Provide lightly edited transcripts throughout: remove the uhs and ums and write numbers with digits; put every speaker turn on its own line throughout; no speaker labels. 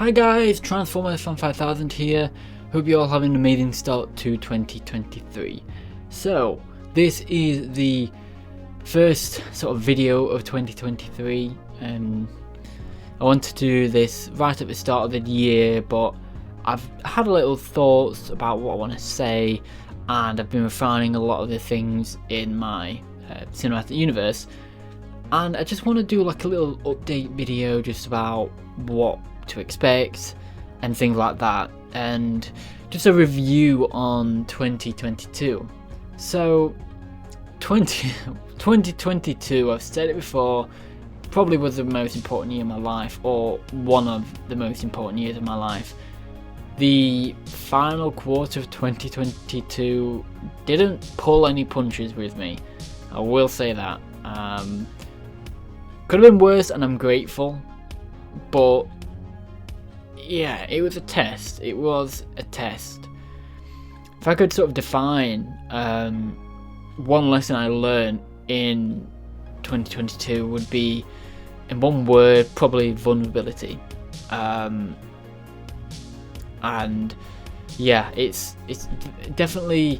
Hi guys, Transformers Fan 5000 here. Hope you're all having an amazing start to 2023. So, this is the first sort of video of 2023. I wanted to do this right at the start of the year, but I've had a little thoughts about what I want to say, and I've been refining a lot of the things in my cinematic universe. And I just want to do like a little update video just about what to expect and things like that, and just a review on 2022. So 2022, I've said it before, probably was the most important year of my life, or one of the most important years of my life. The final quarter of 2022 didn't pull any punches with me, I will say that. Could have been worse, and I'm grateful, but yeah, it was a test. It was a test. If I could sort of define one lesson I learned in 2022, would be, in one word, probably vulnerability. And yeah, it's definitely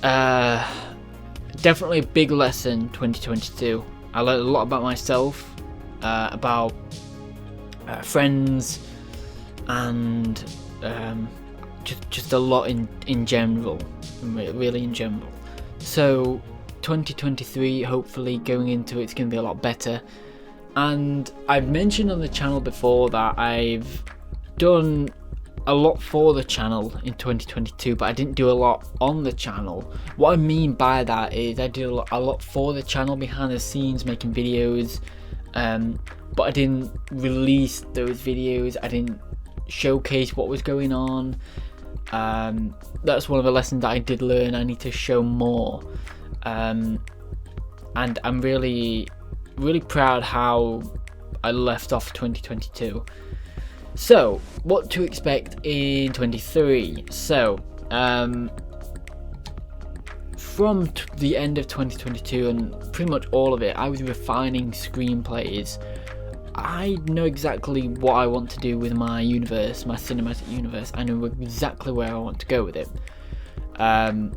definitely a big lesson 2022. I learned a lot about myself, about friends, and just a lot in general, really in general. So 2023, hopefully going into it's going to be a lot better. And I've mentioned on the channel before that I've done a lot for the channel in 2022, but I didn't do a lot on the channel. What I mean by that is I did a lot for the channel behind the scenes, making videos, but I didn't release those videos. I didn't showcase what was going on. That's one of the lessons that I did learn. I need to show more, and I'm really proud how I left off 2022. So, what to expect in 23? So, from the end of 2022 and pretty much all of it, I was refining screenplays. I know exactly what I want to do with my universe, my cinematic universe. I know exactly where I want to go with it. I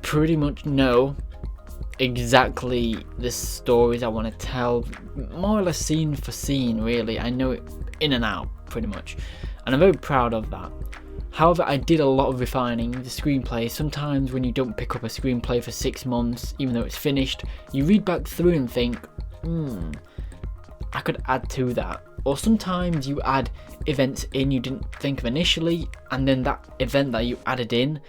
pretty much know exactly the stories I want to tell, more or less scene for scene, really. I know it in and out, pretty much, and I'm very proud of that. However, I did a lot of refining the screenplay. Sometimes when you don't pick up a screenplay for 6 months, even though it's finished, you read back through and think, I could add to that. Or sometimes you add events in you didn't think of initially, and then that event that you added in,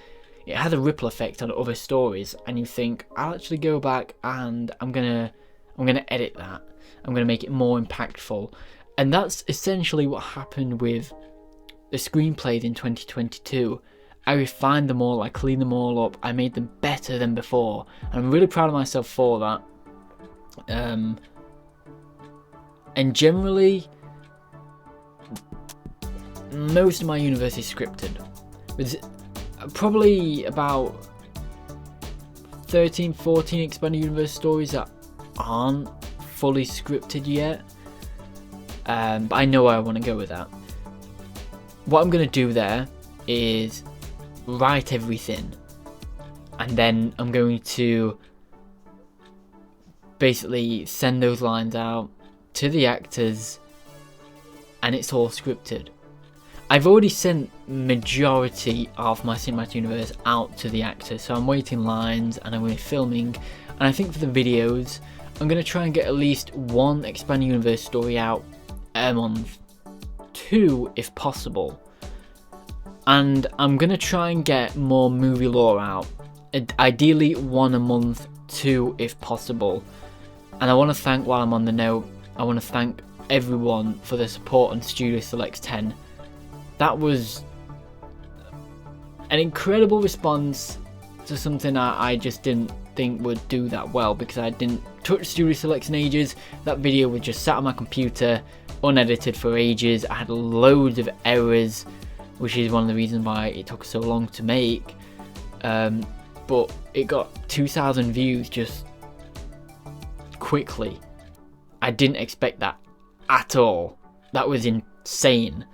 it has a ripple effect on other stories, and you think, I'll actually go back and I'm gonna edit that. I'm gonna make it more impactful. And that's essentially what happened with the screenplays in 2022. I refined them all, I cleaned them all up, I made them better than before, and I'm really proud of myself for that. And generally, most of my universe is scripted. There's probably about 13, 14 expanded universe stories that aren't fully scripted yet. But I know where I want to go with that. What I'm going to do there is write everything, and then I'm going to basically send those lines out to the actors, and it's all scripted. I've already sent majority of my cinematic universe out to the actors, so I'm waiting lines and I'm going to be filming. And I think for the videos, I'm going to try and get at least one expanded universe story out a month, 2 if possible, and I'm gonna try and get more movie lore out, ideally 1 a month, 2 if possible. And I want to thank, while I'm on the note, I want to thank everyone for the support on Studio Selects 10. That was an incredible response to something I just didn't think would do that well, because I didn't touch Studio Selects in ages. That video was just sat on my computer unedited for ages. I had loads of errors, which is one of the reasons why it took so long to make, but it got 2,000 views just quickly. I didn't expect that at all. That was sane.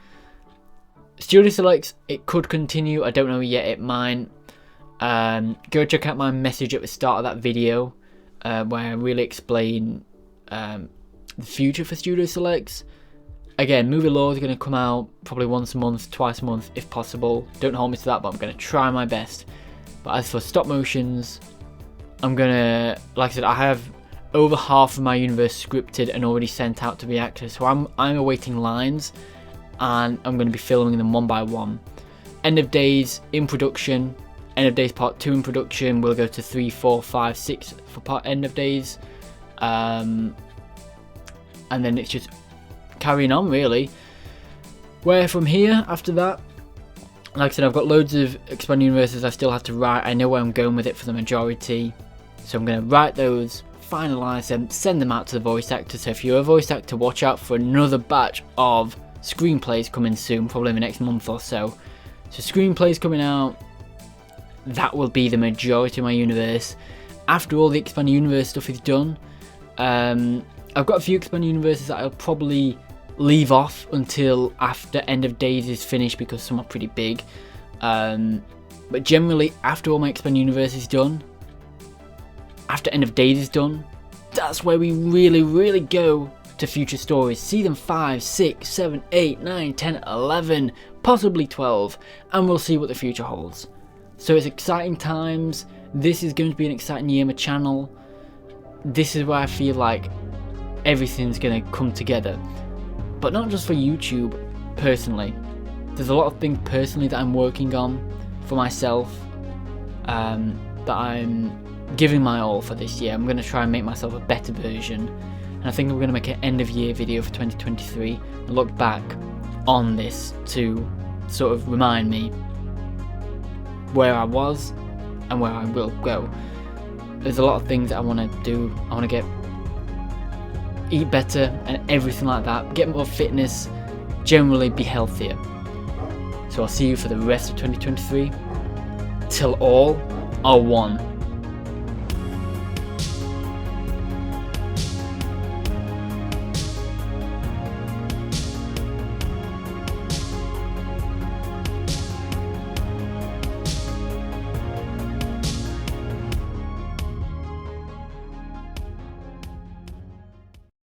Studio Selects, it could continue. I don't know yet. It might. Go check out my message at the start of that video, where I really explain the future for Studio Selects. Again, Movie Lore is going to come out probably once a month, twice a month if possible. Don't hold me to that, but I'm going to try my best. But as for stop motions, I'm going to, like I said, I have over half of my universe scripted and already sent out to the actors. So I'm awaiting lines, and I'm going to be filming them one by one. End of Days in production. End of Days Part 2 in production. We'll go to 3, 4, 5, 6 for part End of Days. And then it's just carrying on, really. Where from here after that, like I said, I've got loads of expanded universes I still have to write. I know where I'm going with it for the majority, so I'm going to write those, finalize them, send them out to the voice actors. So if you're a voice actor, watch out for another batch of screenplays coming soon, probably in the next month or so. So screenplays coming out, that will be the majority of my universe. After all the expanded universe stuff is done, I've got a few expanded universes that I'll probably leave off until after End of Days is finished, because some are pretty big. But generally, after all my expanded universe is done, after End of Days is done, that's where we really go to future stories. Season 5, 6, 7, 8, 9, 10, 11, possibly 12, and we'll see what the future holds. So it's exciting times. This is going to be an exciting year on my channel. This is where I feel like everything's going to come together. But not just for YouTube, personally. There's a lot of things personally that I'm working on for myself, that I'm giving my all for this year. I'm going to try and make myself a better version. And I think I'm going to make an end of year video for 2023 and look back on this to sort of remind me where I was and where I will go. There's a lot of things that I want to do. I want to eat better and everything like that, get more fitness, generally be healthier. So I'll see you for the rest of 2023. Till all are one.